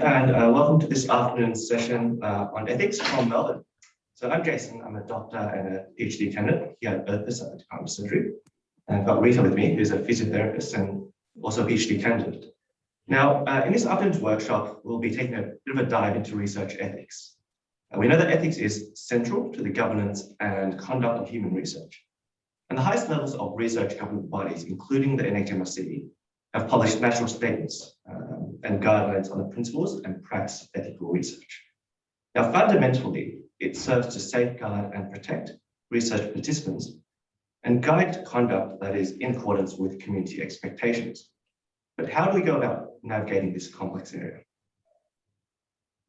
and welcome to this afternoon's session on ethics from Melbourne. So I'm Jason, I'm a doctor and a PhD candidate here at Optout at the Department of Surgery. And I've got Rita with me, who's a physiotherapist and also a PhD candidate. Now, in this afternoon's workshop, we'll be taking a bit of a dive into research ethics. We know that ethics is central to the governance and conduct of human research. And the highest levels of research government bodies, including the NHMRC, have published national statements and guidelines on the principles and practice of ethical research. Now, fundamentally, it serves to safeguard and protect research participants and guide conduct that is in accordance with community expectations. But how do we go about navigating this complex area?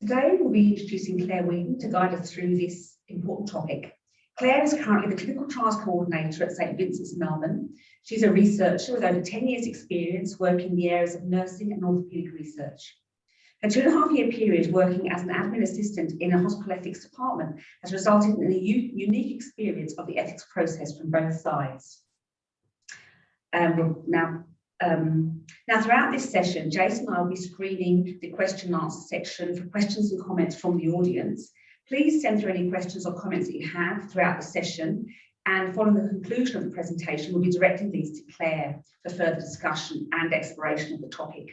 Today, we'll be introducing Claire Weeden to guide us through this important topic. Claire is currently the Clinical Trials Coordinator at St Vincent's in Melbourne. She's a researcher with over 10 years' experience working in the areas of nursing and orthopaedic research. Her 2.5-year period working as an admin assistant in a hospital ethics department has resulted in a unique experience of the ethics process from both sides. Now, throughout this session, Jason and I will be screening the question and answer section for questions and comments from the audience. Please send through any questions or comments that you have throughout the session, and following the conclusion of the presentation, we'll be directing these to Claire for further discussion and exploration of the topic.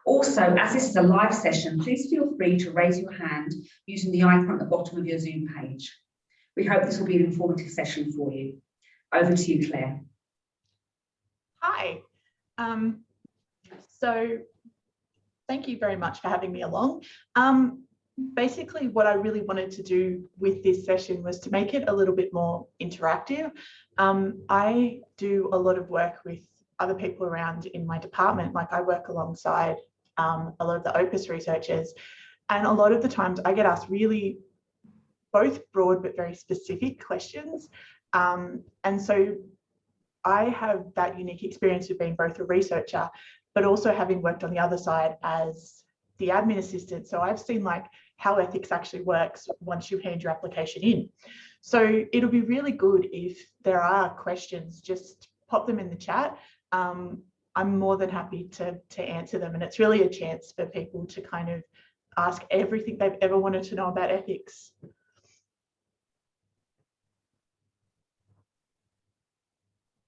Also, as this is a live session, please feel free to raise your hand using the icon at the bottom of your Zoom page. We hope this will be an informative session for you. Over to you, Claire. Hi. So thank you very much for having me along. Basically, what I really wanted to do with this session was to make it a little bit more interactive. I do a lot of work with other people around in my department, like I work alongside a lot of the Opus researchers, and a lot of the times I get asked really both broad but very specific questions. And so I have that unique experience of being both a researcher, but also having worked on the other side as the admin assistant. So I've seen like how ethics actually works once you hand your application in. So it'll be really good if there are questions, just pop them in the chat. I'm more than happy to answer them. And it's really a chance for people to kind of ask everything they've ever wanted to know about ethics.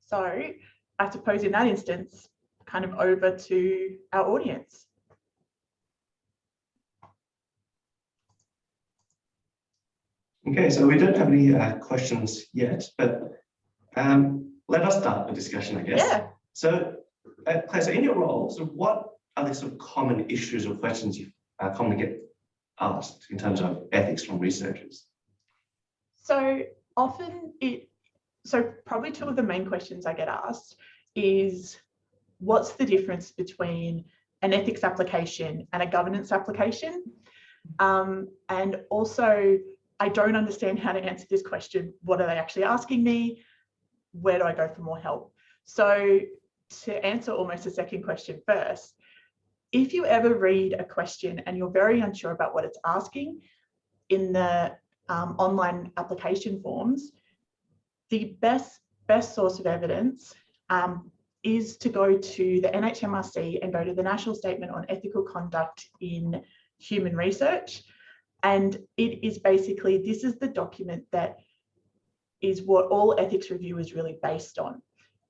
So I suppose in that instance, kind of over to our audience. Okay, so we don't have any questions yet, but let us start the discussion, I guess. Yeah. So, Claire, so in your role, so what are the sort of common issues or questions you commonly get asked in terms of ethics from researchers? So often so probably two of the main questions I get asked is, what's the difference between an ethics application and a governance application? And also, I don't understand how to answer this question. What are they actually asking me? Where do I go for more help? So to answer almost the second question first, if you ever read a question and you're very unsure about what it's asking in the online application forms, the best source of evidence is to go to the NHMRC and go to the National Statement on Ethical Conduct in Human Research. And it is basically, this is the document that is what all ethics review is really based on.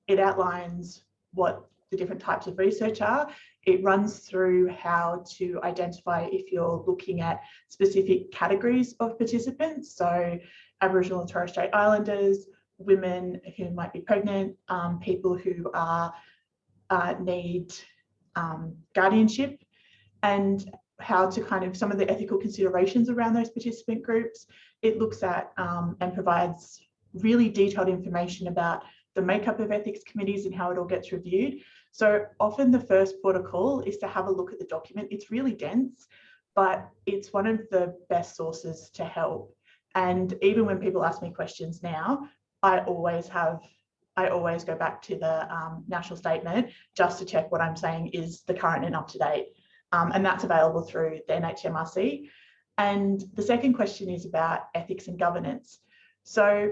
It outlines what the different types of research are. It runs through how to identify if you're looking at specific categories of participants. So Aboriginal and Torres Strait Islanders, women who might be pregnant, people who are need guardianship, and how to kind of some of the ethical considerations around those participant groups. It looks at and provides really detailed information about the makeup of ethics committees and how it all gets reviewed. So often the first protocol is to have a look at the document. It's really dense, but it's one of the best sources to help. And even when people ask me questions now, I always go back to the national statement just to check what I'm saying is the current and up to date. And that's available through the NHMRC. And the second question is about ethics and governance. So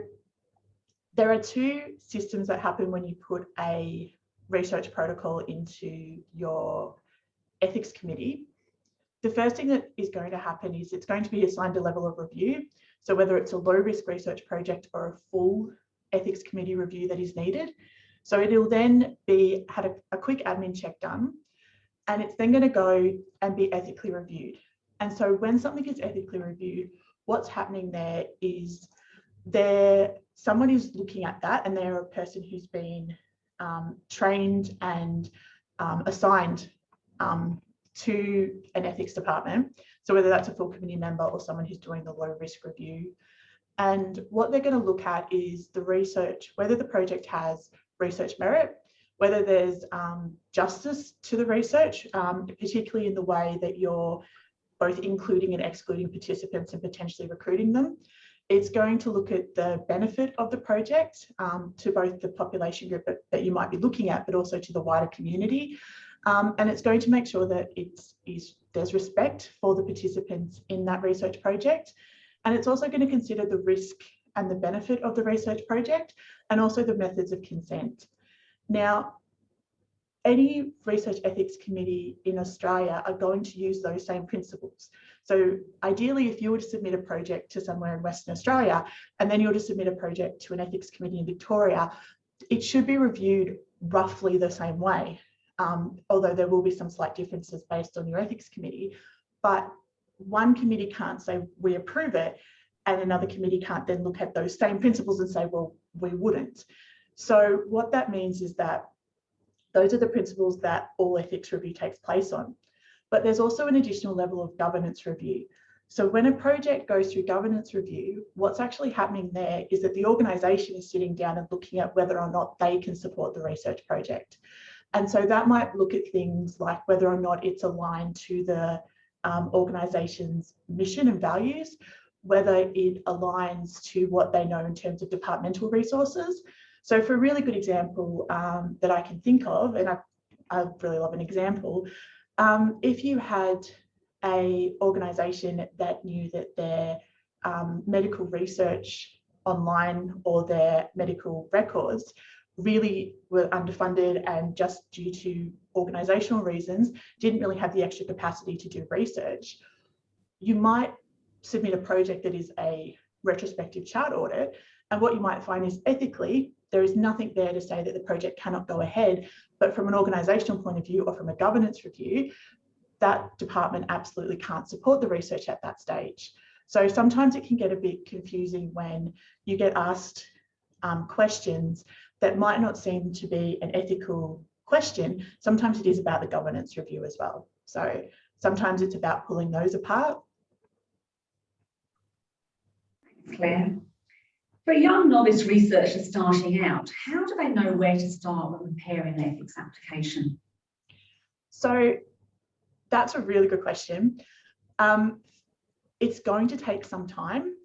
there are two systems that happen when you put a research protocol into your ethics committee. the first thing that is going to happen is it's going to be assigned a level of review. So whether it's a low risk research project or a full ethics committee review that is needed. So it'll then be had a quick admin check done, and it's then going to go and be ethically reviewed. And so when something is ethically reviewed, what's happening there is someone is looking at that, and they're a person who's been trained and assigned to an ethics department. So whether that's a full committee member or someone who's doing the low risk review. And what they're going to look at is the research, whether the project has research merit, whether there's justice to the research, particularly in the way that you're both including and excluding participants and potentially recruiting them. It's going to look at the benefit of the project to both the population group that you might be looking at, but also to the wider community. And it's going to make sure that there's respect for the participants in that research project. And it's also going to consider the risk and the benefit of the research project, and also the methods of consent. Now, any research ethics committee in Australia are going to use those same principles. So ideally, if you were to submit a project to somewhere in Western Australia, and then you were to submit a project to an ethics committee in Victoria, it should be reviewed roughly the same way, although there will be some slight differences based on your ethics committee. But one committee can't say we approve it, and another committee can't then look at those same principles and say, well, we wouldn't. So what that means is that those are the principles that all ethics review takes place on. But there's also an additional level of governance review. So when a project goes through governance review, what's actually happening there is that the organisation is sitting down and looking at whether or not they can support the research project. And so that might look at things like whether or not it's aligned to the organisation's mission and values, whether it aligns to what they know in terms of departmental resources. So for a really good example that I can think of, and I really love an example, if you had an organisation that knew that their medical research online or their medical records really were underfunded and just due to organisational reasons didn't really have the extra capacity to do research, you might submit a project that is a retrospective chart audit, and what you might find is ethically there is nothing there to say that the project cannot go ahead, but from an organisational point of view or from a governance review, that department absolutely can't support the research at that stage. So sometimes it can get a bit confusing when you get asked questions that might not seem to be an ethical question. Sometimes it is about the governance review as well. So sometimes it's about pulling those apart. Thanks, Claire. For a young novice researcher starting out, how do they know where to start when preparing an ethics application? So that's a really good question. It's going to take some time.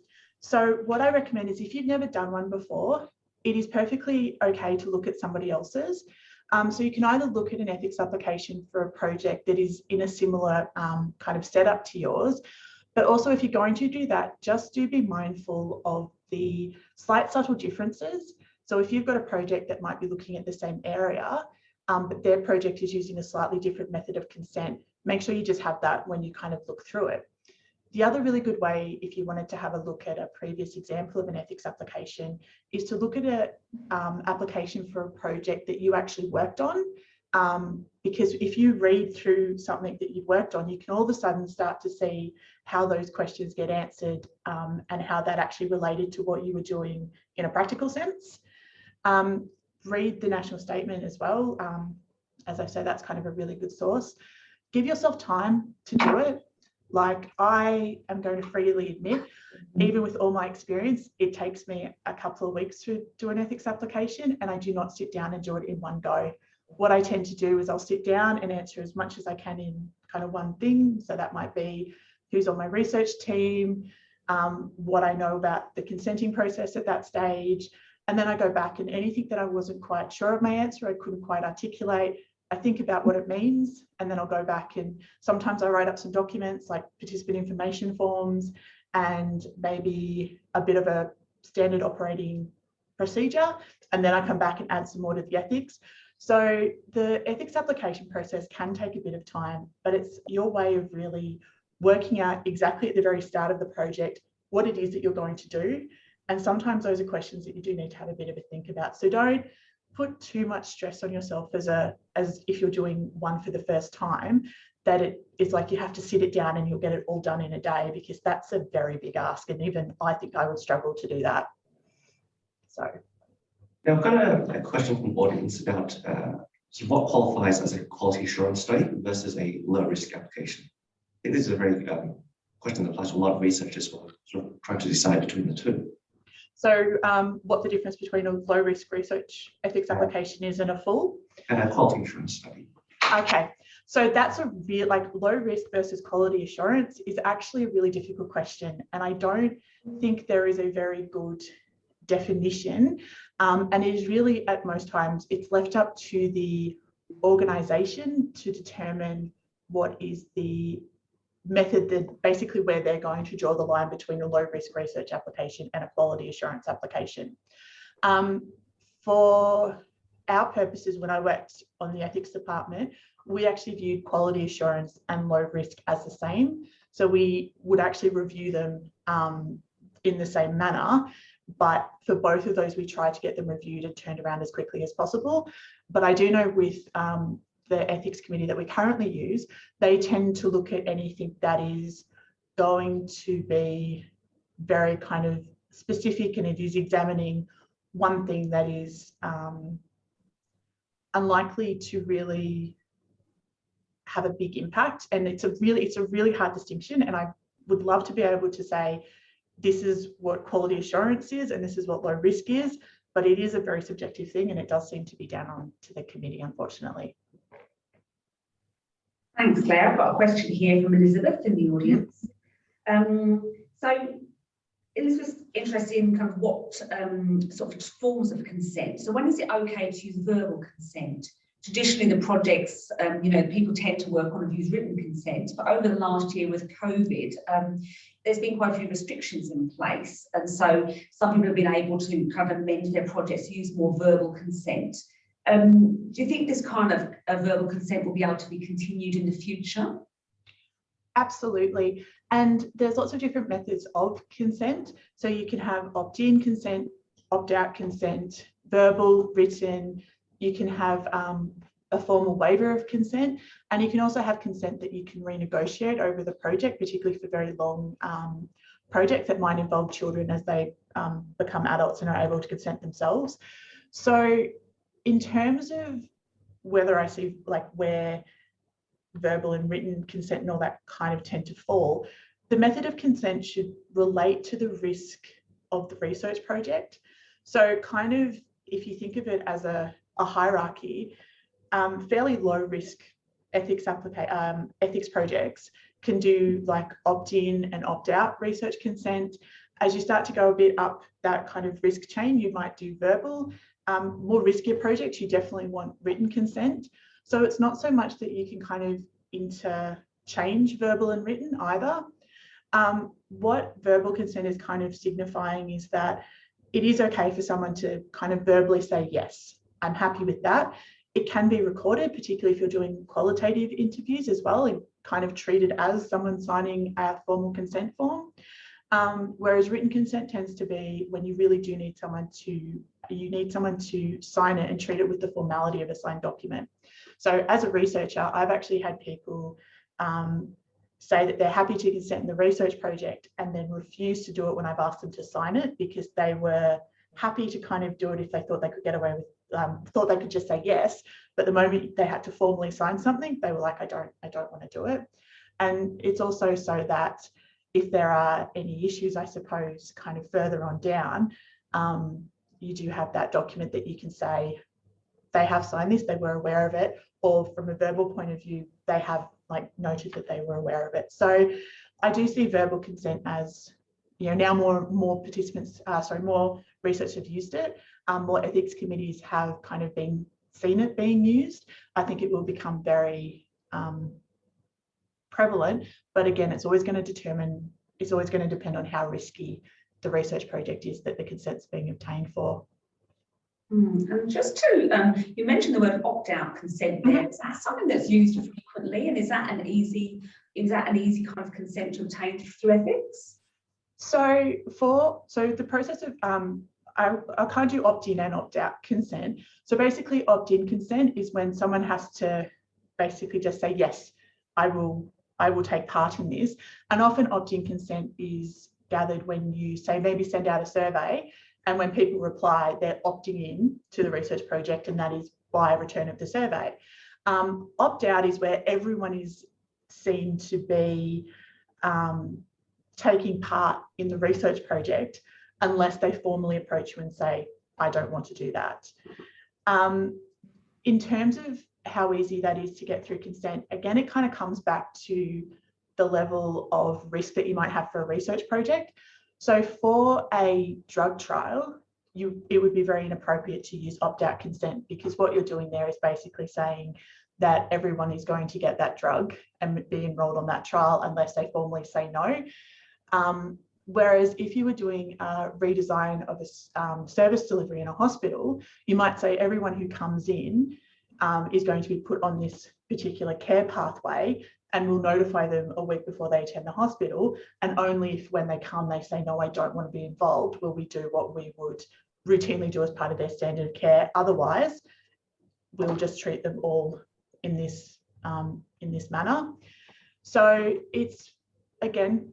So what I recommend is if you've never done one before, it is perfectly okay to look at somebody else's. So you can either look at an ethics application for a project that is in a similar kind of setup to yours, but also if you're going to do that, just do be mindful of the slight subtle differences. So if you've got a project that might be looking at the same area, but their project is using a slightly different method of consent, make sure you just have that when you kind of look through it. The other really good way, if you wanted to have a look at a previous example of an ethics application, is to look at an application for a project that you actually worked on. Because if you read through something that you've worked on, you can all of a sudden start to see how those questions get answered and how that actually related to what you were doing in a practical sense. Read the national statement as well. As I said, that's kind of a really good source. Give yourself time to do it. Like, I am going to freely admit, even with all my experience, it takes me a couple of weeks to do an ethics application, and I do not sit down and do it in one go. What I tend to do is I'll sit down and answer as much as I can in kind of one thing. So that might be who's on my research team, what I know about the consenting process at that stage. And then I go back, and anything that I wasn't quite sure of my answer, I couldn't quite articulate, I think about what it means, and then I'll go back, and sometimes I write up some documents like participant information forms and maybe a bit of a standard operating procedure, and then I come back and add some more to the ethics. So the ethics application process can take a bit of time, but it's your way of really working out exactly at the very start of the project what it is that you're going to do. And sometimes those are questions that you do need to have a bit of a think about. So don't put too much stress on yourself as if you're doing one for the first time, that it's like you have to sit it down and you'll get it all done in a day, because that's a very big ask. And even I think I would struggle to do that. So. Now, I've got a question from the audience about so what qualifies as a quality assurance study versus a low risk application. I think this is a very question that applies to a lot of research as well, sort of trying to decide between the two. So what the difference between a low risk research ethics application is and a full? And a quality assurance study. Okay, so that's a real, like, low risk versus quality assurance is actually a really difficult question. And I don't think there is a very good definition. And it is really, at most times, it's left up to the organisation to determine what is the method, that basically where they're going to draw the line between a low risk research application and a quality assurance application. For our purposes, when I worked on the ethics department, we actually viewed quality assurance and low risk as the same. So we would actually review them in the same manner. But for both of those, we try to get them reviewed and turned around as quickly as possible. But I do know with the ethics committee that we currently use, they tend to look at anything that is going to be very kind of specific, and it is examining one thing that is unlikely to really have a big impact. And it's a really hard distinction. And I would love to be able to say, this is what quality assurance is and this is what low risk is, but it is a very subjective thing, and it does seem to be down on to the committee, unfortunately. Thanks, Claire. I've got a question here from Elizabeth in the audience. So Elizabeth's interested in kind of what sort of forms of consent. So when is it okay to use verbal consent? Traditionally, the projects, people tend to work on and use written consent, but over the last year with COVID, there's been quite a few restrictions in place. And so some people have been able to kind of amend their projects to use more verbal consent. Do you think this kind of verbal consent will be able to be continued in the future? Absolutely. And there's lots of different methods of consent. So you can have opt-in consent, opt-out consent, verbal, written. You can have a formal waiver of consent, and you can also have consent that you can renegotiate over the project, particularly for very long projects that might involve children as they become adults and are able to consent themselves. So in terms of whether I see like where verbal and written consent and all that kind of tend to fall, the method of consent should relate to the risk of the research project. So kind of, if you think of it as a hierarchy, fairly low risk ethics projects can do like opt-in and opt-out research consent. As you start to go a bit up that kind of risk chain, you might do verbal. More riskier projects, you definitely want written consent. So it's not so much that you can kind of interchange verbal and written either. What verbal consent is kind of signifying is that it is okay for someone to kind of verbally say, yes, I'm happy with that. It can be recorded, particularly if you're doing qualitative interviews as well, and kind of treated as someone signing a formal consent form. Whereas written consent tends to be when you really do need someone to sign it and treat it with the formality of a signed document. So as a researcher, I've actually had people say that they're happy to consent in the research project and then refuse to do it when I've asked them to sign it, because they were happy to kind of do it if they thought they could get away with, thought they could just say yes, but the moment they had to formally sign something, they were like, I don't want to do it. And it's also so that if there are any issues, I suppose, kind of further on down, you do have that document that you can say they have signed this, they were aware of it, or from a verbal point of view, they have like noted that they were aware of it. So I do see verbal consent as, now more participants, more research have used it, more ethics committees have kind of seen it being used. I think it will become very prevalent, but again, it's always going to depend on how risky the research project is that the consent's being obtained for. And just to, you mentioned the word opt-out consent there. Is that something that's used frequently, and is that an easy kind of consent to obtain through ethics? So the process of I can't do opt-in and opt-out consent. So basically, opt-in consent is when someone has to basically just say, yes, I will take part in this. And often opt-in consent is gathered when you say maybe send out a survey, and when people reply, they're opting in to the research project, and that is by return of the survey. Opt-out is where everyone is seen to be taking part in the research project unless they formally approach you and say, I don't want to do that. In terms of how easy that is to get through consent, again, it kind of comes back to the level of risk that you might have for a research project. So for a drug trial, it would be very inappropriate to use opt-out consent, because what you're doing there is basically saying that everyone is going to get that drug and be enrolled on that trial unless they formally say no. Whereas if you were doing a redesign of a service delivery in a hospital, you might say everyone who comes in is going to be put on this particular care pathway, and we'll notify them a week before they attend the hospital. And only if when they come, they say, no, I don't want to be involved, will we do what we would routinely do as part of their standard of care. Otherwise, we'll just treat them all in this manner. So it's, again,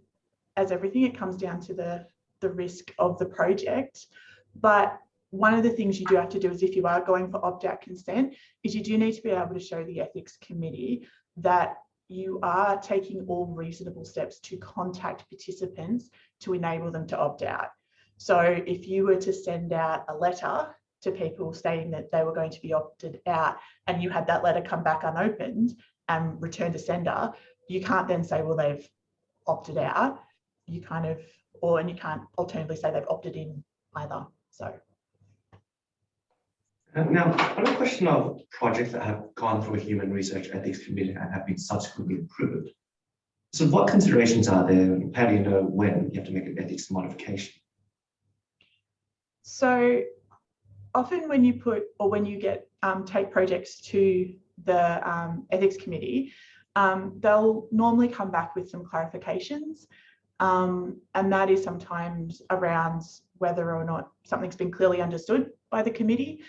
as everything, it comes down to the risk of the project. But one of the things you do have to do is, if you are going for opt-out consent, is you do need to be able to show the ethics committee that you are taking all reasonable steps to contact participants to enable them to opt out. So if you were to send out a letter to people stating that they were going to be opted out, and you had that letter come back unopened and return to sender, you can't then say, well, they've opted out. You kind of, and you can't alternatively say they've opted in either. So. Now, on a question of projects that have gone through a human research ethics committee and have been subsequently approved. So what considerations are there, and how do you know when you have to make an ethics modification? So often when you take projects to the ethics committee, they'll normally come back with some clarifications. And that is sometimes around whether or not something's been clearly understood by the committee.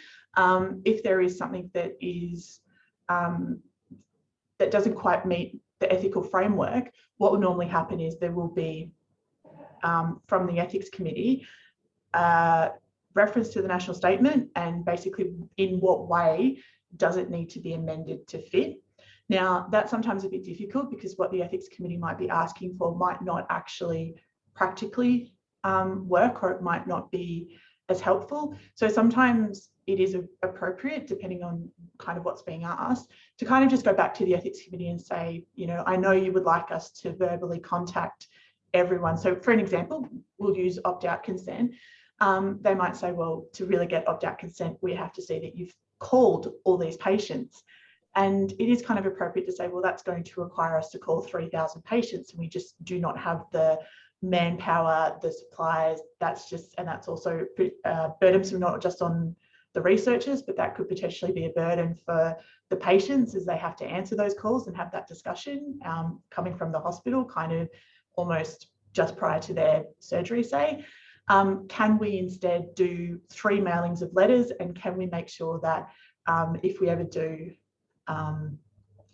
If there is something that is that doesn't quite meet the ethical framework, what will normally happen is there will be from the ethics committee reference to the national statement, and basically in what way does it need to be amended to fit. Now, that's sometimes a bit difficult because what the ethics committee might be asking for might not actually practically work, or it might not be as helpful. So sometimes it is appropriate, depending on kind of what's being asked, to kind of just go back to the ethics committee and say, you know, I know you would like us to verbally contact everyone. So for an example, we'll use opt-out consent. They might say, well, to really get opt-out consent, we have to see that you've called all these patients. And it is kind of appropriate to say, well, that's going to require us to call 3,000 patients, and we just do not have the manpower, the supplies. That's also burdensome, not just on the researchers, but that could potentially be a burden for the patients, as they have to answer those calls and have that discussion coming from the hospital, kind of almost just prior to their surgery, say. Can we instead do 3 mailings of letters, and can we make sure that if we ever do, and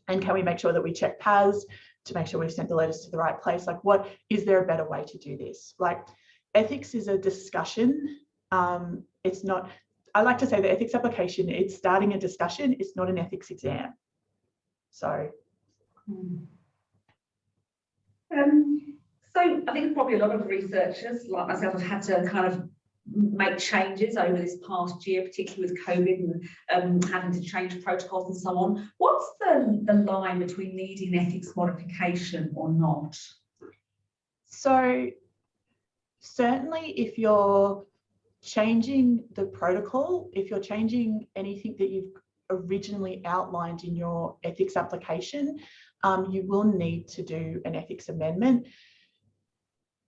can we make sure that we check PAS to make sure we've sent the letters to the right place? Like, what is there a better way to do this? Like, ethics is a discussion. It's not, I like to say the ethics application, it's starting a discussion. It's not an ethics exam. So. So I think probably a lot of researchers like myself have had to kind of make changes over this past year, particularly with COVID and having to change protocols and so on. What's the line between needing ethics modification or not? So certainly if you're changing the protocol, if you're changing anything that you've originally outlined in your ethics application, you will need to do an ethics amendment.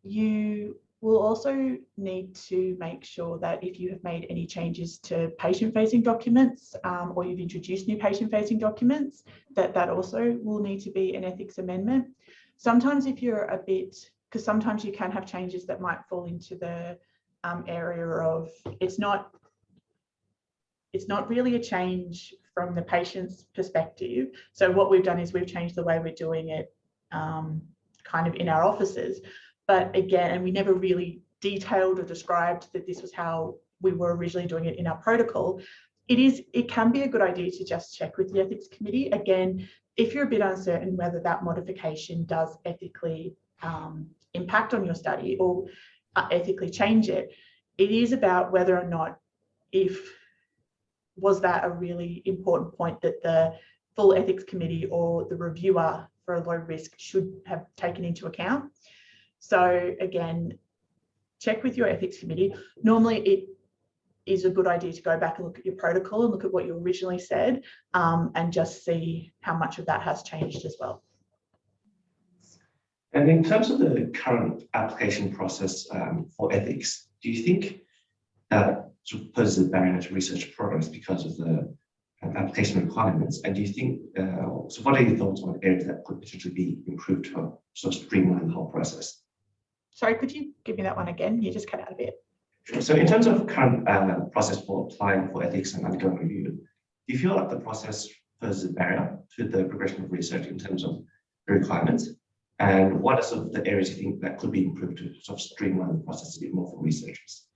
You We'll also need to make sure that if you have made any changes to patient-facing documents or you've introduced new patient-facing documents, that also will need to be an ethics amendment. Sometimes if you're a bit, because sometimes you can have changes that might fall into the area of it's not really a change from the patient's perspective. So what we've done is we've changed the way we're doing it kind of in our offices. But again, and we never really detailed or described that this was how we were originally doing it in our protocol. It can be a good idea to just check with the ethics committee. Again, if you're a bit uncertain whether that modification does ethically impact on your study or ethically change it, it is about whether or not was that a really important point that the full ethics committee or the reviewer for a low risk should have taken into account. So again, check with your ethics committee. Normally it is a good idea to go back and look at your protocol and look at what you originally said and just see how much of that has changed as well. And in terms of the current application process for ethics, do you think that sort of poses a barrier to research progress because of the application requirements? And do you think, so what are your thoughts on areas that could potentially be improved to sort of streamline the whole process? Sorry, could you give me that one again? You just cut out a bit. Sure. So in terms of current process for applying for ethics and undergoing review, do you feel like the process poses a barrier to the progression of research in terms of the requirements? And what are sort of the areas you think that could be improved to sort of streamline the process a bit more for researchers?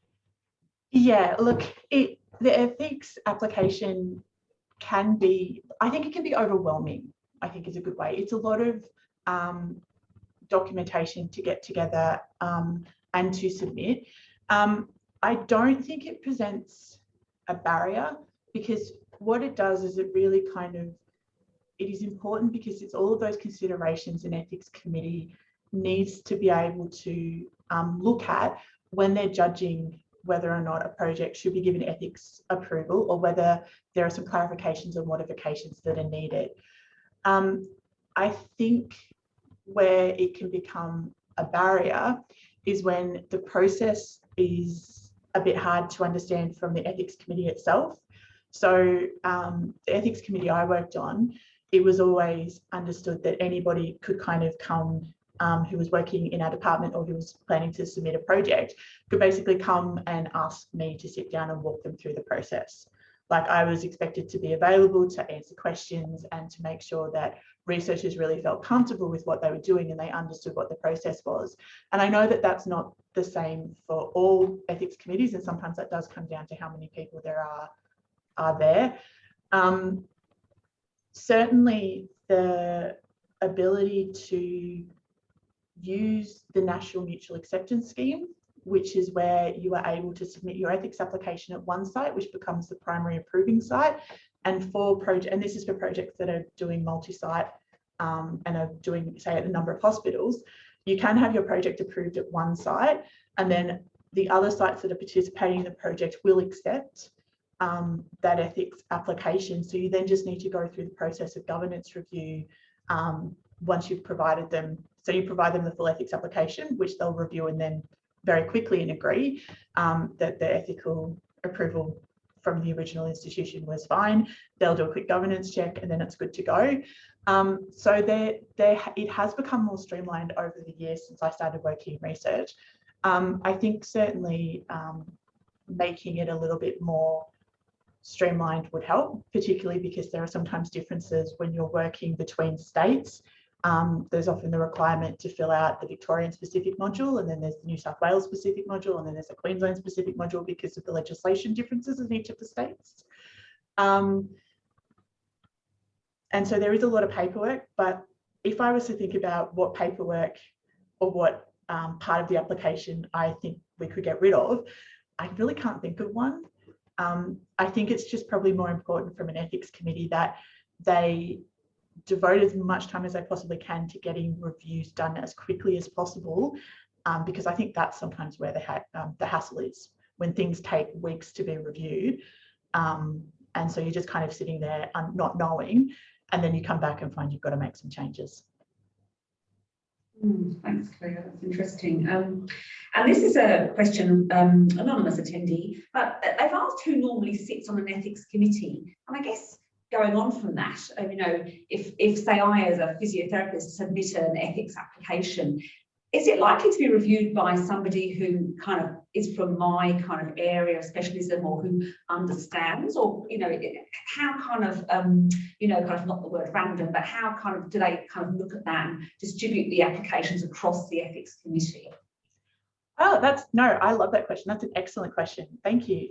Yeah, look, the ethics application can be, I think it can be overwhelming, I think is a good way. It's a lot of documentation to get together and to submit. I don't think it presents a barrier because what it does is it really kind of, it is important because it's all of those considerations an ethics committee needs to be able to look at when they're judging whether or not a project should be given ethics approval or whether there are some clarifications or modifications that are needed. I think where it can become a barrier is when the process is a bit hard to understand from the ethics committee itself. So the ethics committee I worked on, it was always understood that anybody could kind of come who was working in our department or who was planning to submit a project could basically come and ask me to sit down and walk them through the process. Like I was expected to be available to answer questions and to make sure that researchers really felt comfortable with what they were doing and they understood what the process was. And I know that that's not the same for all ethics committees, and sometimes that does come down to how many people there are there. Certainly the ability to use the National Mutual Acceptance Scheme, which is where you are able to submit your ethics application at one site, which becomes the primary approving site. And this is for projects that are doing multi-site and are doing, say, at a number of hospitals. You can have your project approved at one site, and then the other sites that are participating in the project will accept that ethics application. So you then just need to go through the process of governance review once you've provided them. So you provide them the full ethics application, which they'll review and then very quickly and agree that the ethical approval from the original institution was fine. They'll do a quick governance check and then it's good to go. So it has become more streamlined over the years since I started working in research. I think certainly making it a little bit more streamlined would help, particularly because there are sometimes differences when you're working between states. There's often the requirement to fill out the Victorian specific module, and then there's the New South Wales specific module, and then there's a Queensland specific module because of the legislation differences in each of the states. And so there is a lot of paperwork, but if I was to think about what paperwork or what part of the application I think we could get rid of, I really can't think of one. I think it's just probably more important from an ethics committee that they devote as much time as they possibly can to getting reviews done as quickly as possible, because I think that's sometimes where the hassle is, when things take weeks to be reviewed. And so you're just kind of sitting there not knowing, and then you come back and find you've got to make some changes. Thanks, Claire. That's interesting. And this is a question, anonymous attendee, but they've asked who normally sits on an ethics committee. And I guess going on from that, you know, if say I as a physiotherapist submit an ethics application, is it likely to be reviewed by somebody who kind of is from my kind of area of specialism or who understands, or, you know, how kind of, you know, kind of not the word random, but how kind of do they kind of look at that and distribute the applications across the ethics committee? Oh, I love that question. That's an excellent question. Thank you.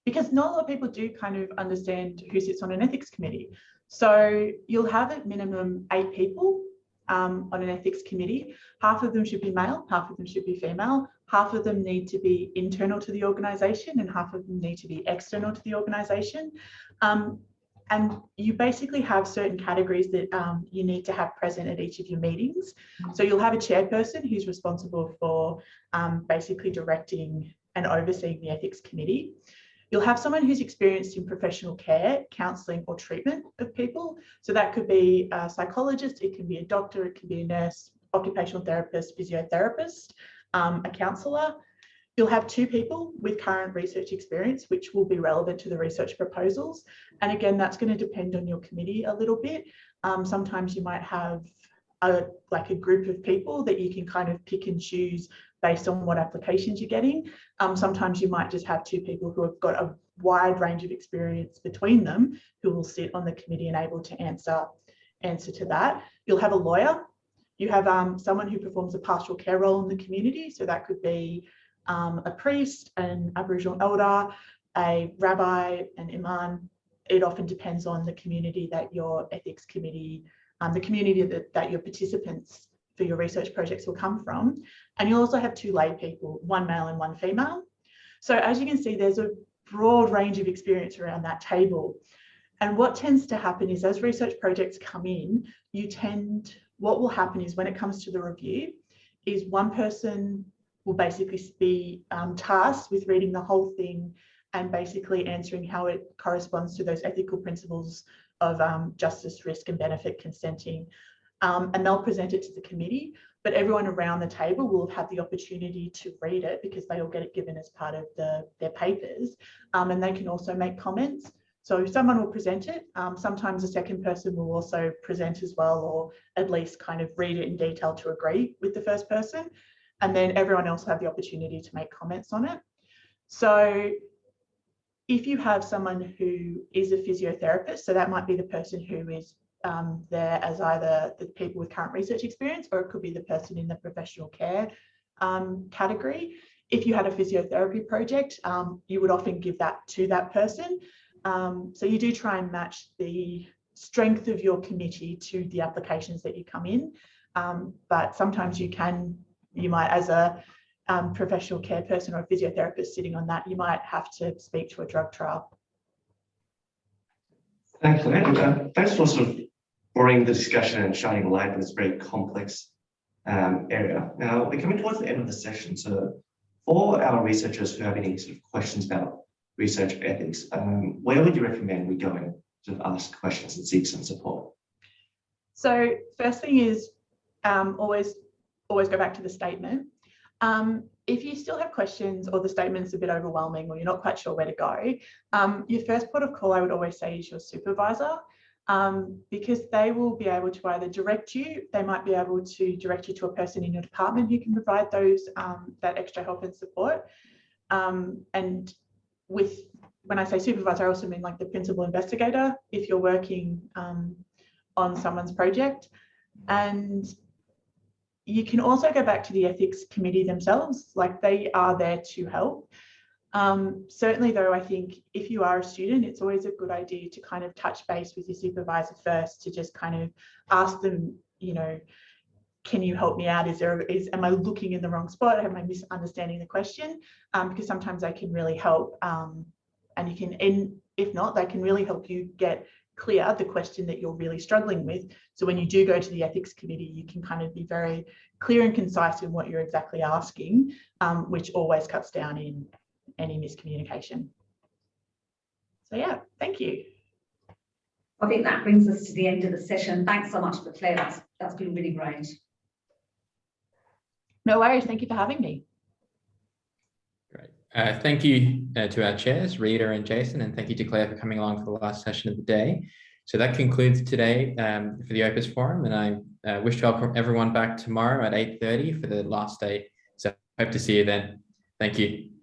Because not a lot of people do kind of understand who sits on an ethics committee. So you'll have at minimum 8 people on an ethics committee. Half of them should be male, half of them should be female, half of them need to be internal to the organisation and half of them need to be external to the organisation. And you basically have certain categories that you need to have present at each of your meetings. So you'll have a chairperson who's responsible for basically directing and overseeing the ethics committee. You'll have someone who's experienced in professional care, counselling or treatment of people. So that could be a psychologist, it can be a doctor, it can be a nurse, occupational therapist, physiotherapist, a counsellor. You'll have 2 people with current research experience, which will be relevant to the research proposals. And again, that's going to depend on your committee a little bit. Sometimes you might have a group of people that you can kind of pick and choose based on what applications you're getting. Sometimes you might just have 2 people who have got a wide range of experience between them who will sit on the committee and able to answer to that. You'll have a lawyer. You have someone who performs a pastoral care role in the community. So that could be a priest, an Aboriginal elder, a rabbi, an imam. It often depends on the community that your ethics committee, the community that your participants for your research projects will come from. And you'll also have 2 lay people, 1 male and 1 female. So as you can see, there's a broad range of experience around that table. And what tends to happen is as research projects come in, what will happen is when it comes to the review is one person will basically be tasked with reading the whole thing and basically answering how it corresponds to those ethical principles of justice, risk and benefit consenting. And they'll present it to the committee, but everyone around the table will have the opportunity to read it because they all get it given as part of their papers, and they can also make comments. So someone will present it. Sometimes a second person will also present as well, or at least kind of read it in detail to agree with the first person. And then everyone else will have the opportunity to make comments on it. So if you have someone who is a physiotherapist, so that might be the person who is there as either the people with current research experience, or it could be the person in the professional care category. If you had a physiotherapy project, you would often give that to that person. So you do try and match the strength of your committee to the applications that you come in. But sometimes you might, as a professional care person or a physiotherapist sitting on that, you might have to speak to a drug trial. Thanks, Claire. Thanks for sort of bringing the discussion and shining light on this very complex area. Now, we're coming towards the end of the session. So for our researchers who have any sort of questions about research ethics, where would you recommend we go and sort of ask questions and seek some support? So first thing is always go back to the statement. If you still have questions or the statement's a bit overwhelming or you're not quite sure where to go, your first port of call, I would always say, is your supervisor, because they will be able to either direct you, they might be able to direct you to a person in your department who can provide those that extra help and support. And when I say supervisor, I also mean like the principal investigator if you're working on someone's project. And you can also go back to the ethics committee themselves, like they are there to help. Certainly though, I think if you are a student, it's always a good idea to kind of touch base with your supervisor first, to just kind of ask them, you know, can you help me out? Am I looking in the wrong spot? Am I misunderstanding the question? Because sometimes they can really help. And if not, they can really help you get clear the question that you're really struggling with. So when you do go to the ethics committee, you can kind of be very clear and concise in what you're exactly asking, which always cuts down in any miscommunication. So yeah, thank you. I think that brings us to the end of the session. Thanks so much for Claire. That's been really great. No worries. Thank you for having me. Great. Thank you to our chairs, Rita and Jason, and thank you to Claire for coming along for the last session of the day. So that concludes today for the Opus Forum, and I wish to welcome everyone back tomorrow at 8:30 for the last day. So hope to see you then. Thank you.